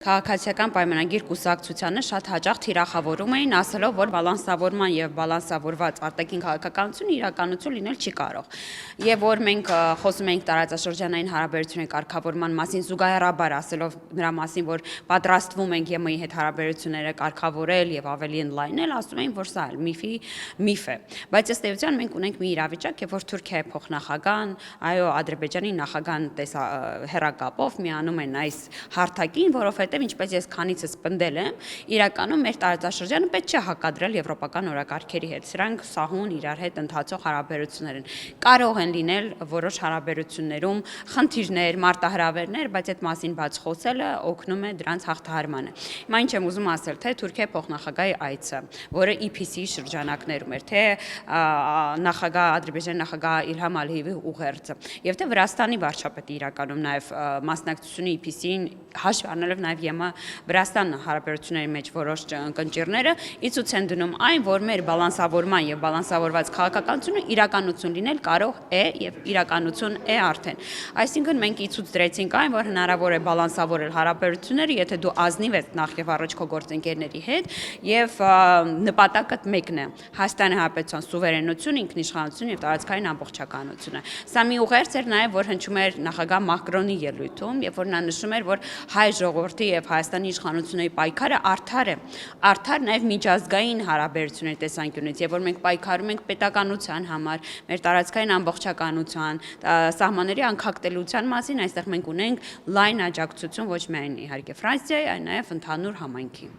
Քաղաքացիական պայմանագիր կուսակցությանը շատ հաճախ թիրախավորում էին, ասելով, որ բալանսավորման եւ բալանսավորված արտաքին քաղաքականություն իրականություն լինել չի կարող։ Եվ որ մենք խոսում ենք տարածաշրջանային հարաբերությունների կարգավորման մասին, զուգահեռաբար ասելով նրա մասին, որ պատրաստվում ենք ԵՄ-ի հետ հարաբերությունները կարգավորել եւ ավելի ընդլայնել, ասում էին, որ սա էլ միֆ է։ Բայց ըստ էության մենք ունենք մի իրավիճակ, որ Թուրքիայի փոխնախագահան, այո, Ադրբեջանի նախագահան հեռակապով միանում են այս հարթակին, որովհետև ինչպես ես քանիցս պնդել եմ, իրականում մեր տարածաշրջանը պետք չէ հակադրել եվրոպական օրակարգերի հետ։ Սրանք սահուն իրար հետ ընթացող հարաբերություններ են։ Կարող են լինել որոշ հարաբերություններում խնդիրներ, մարտահրավերներ, բայց այդ մասին բաց խոսելը օգնում է դրանց հաղթահարմանը։ Հիմա ինչ եմ ուզում ասել, թե Թուրքիայի փոխնախագահի այցը, որը EPC-ի շրջանակներում էր, թե Ադրբեջանի նախագահ Իլհամ Ալիևի ուղերձը, եւ թե Վրաստանի վարչապետի իրականում նաեւ մասնակցությունը EPC-ին հաշվի առնելով նաև ԵՄ-Վրաստան հարաբերությունների մեջ որոշ ընկերները ի ցույց են դնում այն, որ մեր բալանսավորման եւ բալանսավորված քաղաքականությունը իրականություն լինել կարող է եւ իրականություն է արդեն։ Այսինքն մենք ի ցույց դրեցինք այն, որ հնարավոր է բալանսավորել հարաբերությունները, եթե դու ազնիվ ես նախ եւ առաջ քո գործընկերների հետ եւ նպատակը մեկն է՝ Հայաստանի Հանրապետության սուվերենություն, ինքնիշխանություն եւ տարածքային ամբողջականությունը։ Սա մի ուղերձ էր նաեւ, որ հնչում էր նախագահ Մակրոնի ելույթում, երբ որ նա նշում էր, որ հայ ժողովրդի եւ Հայաստանի իշխանությունների պայքարը արդար է, արդար նաեւ միջազգային հարաբերությունների տեսանկյունից, եւ որ մենք պայքարում ենք պետականության համար, մեր տարածքային ամբողջականության, սահմանների անկախտելիության մասին, այստեղ մենք ունենք լայն աջակցություն ոչ միայն իհարկե Ֆրանսիայի, այլ նաեւ ընդհանուր համայնքի։